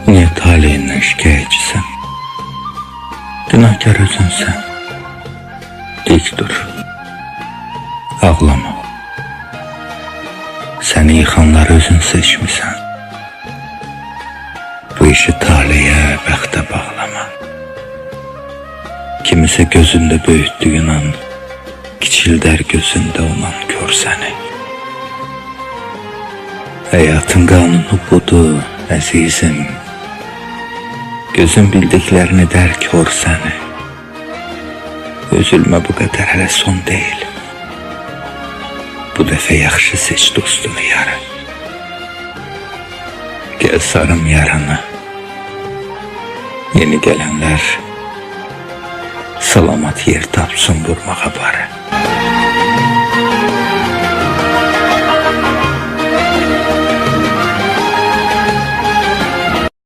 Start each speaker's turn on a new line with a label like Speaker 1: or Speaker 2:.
Speaker 1: Niye talihinden şikayetçisin? Günahkar özünsen. Dik dur. Ağlama. Seni yıkanlar özün seçmişsen. Bu işi talihe, bəxtə bağlama. Kimisə gözündə böyütdüyün an, kiçildər gözündə olan gör səni. Həyatın qanunu budur, əzizim. Gözün bildiklərini dərk or səni. Üzülmə, bu qədər hələ son deyil. Bu dəfə yaxşı seç dostunu yarı. Gəl sarım yaranı. Yeni gələnlər salamat yer tapsın vurmağa barı.